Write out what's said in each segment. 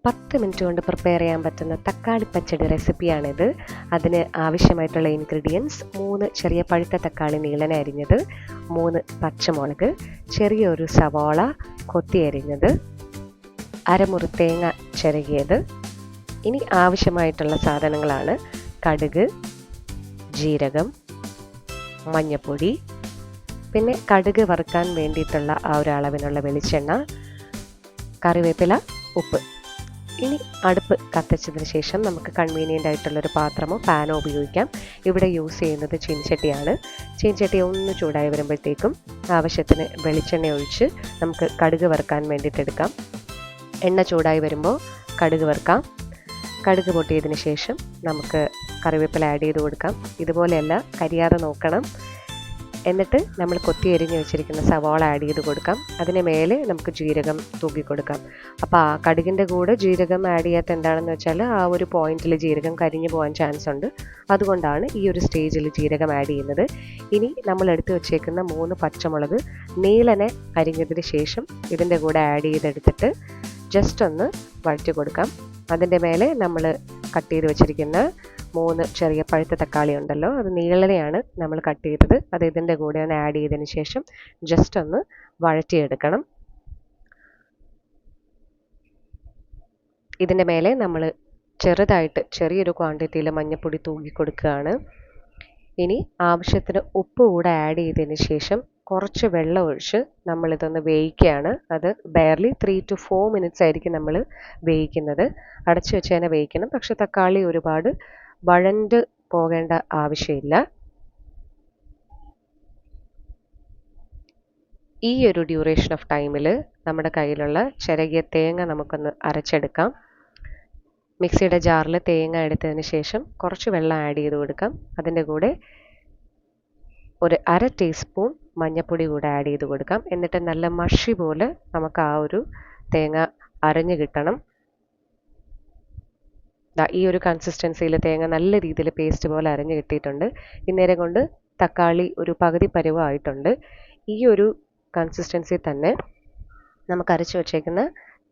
10 minute കൊണ്ട് prepare ചെയ്യാൻ പറ്റുന്ന തക്കാളി പച്ചടി റെസിപ്പിയാണിത്. അതിന് ആവശ്യമായിട്ടുള്ള ഇൻഗ്രീഡിയൻസ്: 3 ചെറിയ പഴുത്ത തക്കാളി നീളനെ അരിഞ്ഞത്, 3 പച്ചമുളക്, ചെറിയൊരു സവാള കൊത്തി അരിഞ്ഞത്, അരമുറി തേങ്ങ ചിരകിയത്. ഇനി ആവശ്യമായിട്ടുള്ള സാധനങ്ങളാണ് കടുക്, ജീരകം, മഞ്ഞൾപ്പൊടി, പിന്നെ കടുക് വറുക്കാൻ വേണ്ടിയിട്ടുള്ള ആ ഒരു അളവിനുള്ള വെളിച്ചെണ്ണ, കറിവേപ്പില, ഉപ്പ്. ഇനി അടുപ്പ് കത്തിച്ചതിന് ശേഷം നമുക്ക് കൺവീനിയൻ്റ് ആയിട്ടുള്ളൊരു പാത്രമോ പാനോ ഉപയോഗിക്കാം. ഇവിടെ യൂസ് ചെയ്യുന്നത് ചീനച്ചട്ടിയാണ്. ചീനച്ചട്ടി ഒന്ന് ചൂടായി വരുമ്പോഴത്തേക്കും ആവശ്യത്തിന് വെളിച്ചെണ്ണ ഒഴിച്ച് നമുക്ക് കടുക് വറുക്കാൻ വേണ്ടിയിട്ട് എടുക്കാം. എണ്ണ ചൂടായി വരുമ്പോൾ കടുക് വറുക്കാം. കടുക് പൊട്ടിയതിന് ശേഷം നമുക്ക് കറിവേപ്പില ആഡ് ചെയ്ത് കൊടുക്കാം. ഇതുപോലെയല്ല, കരിയാതെ നോക്കണം. എന്നിട്ട് നമ്മൾ കൊത്തി എരിഞ്ഞ് വെച്ചിരിക്കുന്ന സവാള ആഡ് ചെയ്ത് കൊടുക്കാം. അതിന് മേലെ നമുക്ക് ജീരകം തൂക്കി കൊടുക്കാം. അപ്പോൾ ആ കടുകിൻ്റെ കൂടെ ജീരകം ആഡ് ചെയ്യാത്ത എന്താണെന്ന് വെച്ചാൽ ആ ഒരു പോയിന്റിൽ ജീരകം കരിഞ്ഞു പോകാൻ ചാൻസ് ഉണ്ട്. അതുകൊണ്ടാണ് ഈ ഒരു സ്റ്റേജിൽ ജീരകം ആഡ് ചെയ്യുന്നത്. ഇനി നമ്മൾ എടുത്ത് വെച്ചേക്കുന്ന 3 പച്ചമുളക് നീളനെ അരിഞ്ഞതിന് ശേഷം ഇതിൻ്റെ കൂടെ ആഡ് ചെയ്തെടുത്തിട്ട് ജസ്റ്റ് ഒന്ന് വഴറ്റി കൊടുക്കാം. അതിൻ്റെ മേലെ നമ്മൾ കട്ട് ചെയ്ത് വെച്ചിരിക്കുന്ന 3 ചെറിയ പഴുത്ത തക്കാളി ഉണ്ടല്ലോ, അത് നീളനെയാണ് നമ്മൾ കട്ട് ചെയ്തത്. അത് ഇതിൻ്റെ കൂടെ ഒന്ന് ആഡ് ചെയ്തതിന് ശേഷം ജസ്റ്റ് ഒന്ന് വഴറ്റിയെടുക്കണം. ഇതിൻ്റെ മേലെ നമ്മൾ ചെറുതായിട്ട് ചെറിയൊരു ക്വാണ്ടിറ്റിയിൽ മഞ്ഞൾപ്പൊടി തൂക്കി കൊടുക്കുകയാണ്. ഇനി ആവശ്യത്തിന് ഉപ്പ് കൂടെ ആഡ് ചെയ്തതിന് ശേഷം കുറച്ച് വെള്ളം ഒഴിച്ച് നമ്മളിതൊന്ന് വേവിക്കുകയാണ്. അത് ബെയർലി 3 to 4 മിനിറ്റ്സ് ആയിരിക്കും നമ്മൾ വേവിക്കുന്നത്. അടച്ചു വെച്ച് തന്നെ വേവിക്കണം. പക്ഷെ തക്കാളി ഒരുപാട് വഴണ്ട് പോകേണ്ട ആവശ്യമില്ല. ഈ ഒരു ഡ്യൂറേഷൻ ഓഫ് ടൈമിൽ നമ്മുടെ കയ്യിലുള്ള ചിരകിയ തേങ്ങ നമുക്കൊന്ന് അരച്ചെടുക്കാം. മിക്സിയുടെ ജാറിൽ തേങ്ങ എടുത്തതിന് ശേഷം കുറച്ച് വെള്ളം ആഡ് ചെയ്ത് കൊടുക്കാം. അതിൻ്റെ കൂടെ ഒരു 1/2 ടീസ്പൂൺ മഞ്ഞൾപ്പൊടി കൂടെ ആഡ് ചെയ്ത് കൊടുക്കാം. എന്നിട്ട് നല്ല മഷി പോലെ നമുക്ക് ആ ഒരു തേങ്ങ അരഞ്ഞ് കിട്ടണം. ഈ ഒരു കൺസിസ്റ്റൻസിയിൽ തേങ്ങ നല്ല രീതിയിൽ പേസ്റ്റ് പോലെ അരഞ്ഞ് കിട്ടിയിട്ടുണ്ട്. ഇന്നേരം കൊണ്ട് തക്കാളി ഒരു പകുതി പരുവമായിട്ടുണ്ട്. ഈ ഒരു കൺസിസ്റ്റൻസി തന്നെ നമുക്ക് അരച്ച് വച്ചേക്കുന്ന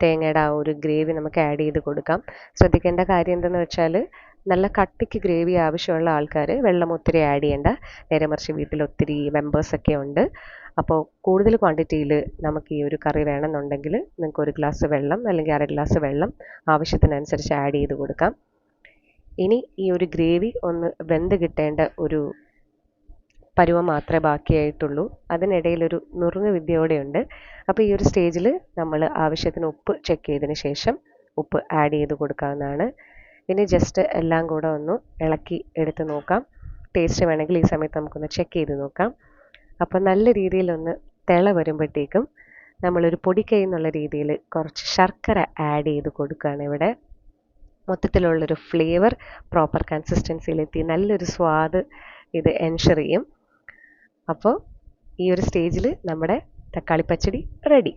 തേങ്ങയുടെ ആ ഒരു ഗ്രേവി നമുക്ക് ആഡ് ചെയ്ത് കൊടുക്കാം. ശ്രദ്ധിക്കേണ്ട കാര്യം എന്തെന്ന് വെച്ചാൽ നല്ല കട്ടിക്ക് ഗ്രേവി ആവശ്യമുള്ള ആൾക്കാർ വെള്ളം ഒത്തിരി ആഡ് ചെയ്യേണ്ട. നേരെ മറിച്ച് വീട്ടിൽ ഒത്തിരി മെമ്പേഴ്സൊക്കെ ഉണ്ട്. അപ്പോൾ കൂടുതൽ ക്വാണ്ടിറ്റിയിൽ നമുക്ക് ഈ ഒരു കറി വേണമെന്നുണ്ടെങ്കിൽ നിങ്ങൾക്ക് 1 ഗ്ലാസ് വെള്ളം അല്ലെങ്കിൽ 1/2 ഗ്ലാസ് വെള്ളം ആവശ്യത്തിനനുസരിച്ച് ആഡ് ചെയ്ത് കൊടുക്കാം. ഇനി ഈ ഒരു ഗ്രേവി ഒന്ന് വെന്ത് കിട്ടേണ്ട ഒരു പരുവം മാത്രമേ ബാക്കിയായിട്ടുള്ളൂ. അതിനിടയിലൊരു നുറുങ്ങ് വിദ്യയോടെയുണ്ട്. അപ്പോൾ ഈ ഒരു സ്റ്റേജിൽ നമ്മൾ ആവശ്യത്തിന് ഉപ്പ് ചെക്ക് ചെയ്തതിന് ശേഷം ഉപ്പ് ആഡ് ചെയ്ത് കൊടുക്കാവുന്നതാണ്. ഇനി ജസ്റ്റ് എല്ലാം കൂടെ ഒന്ന് ഇളക്കി എടുത്ത് നോക്കാം. ടേസ്റ്റ് വേണമെങ്കിൽ ഈ സമയത്ത് നമുക്കൊന്ന് ചെക്ക് ചെയ്ത് നോക്കാം. അപ്പോൾ നല്ല രീതിയിലൊന്ന് തിള വരുമ്പോഴത്തേക്കും നമ്മളൊരു പൊടിക്കൈ എന്നുള്ള രീതിയിൽ കുറച്ച് ശർക്കര ആഡ് ചെയ്ത് കൊടുക്കുകയാണ്. ഇവിടെ മൊത്തത്തിലുള്ളൊരു ഫ്ലേവർ പ്രോപ്പർ കൺസിസ്റ്റൻസിയിലെത്തി നല്ലൊരു സ്വാദ് ഇത് എൻഷർ ചെയ്യും. അപ്പോൾ ഈ ഒരു സ്റ്റേജിൽ നമ്മുടെ തക്കാളി പച്ചടി റെഡി.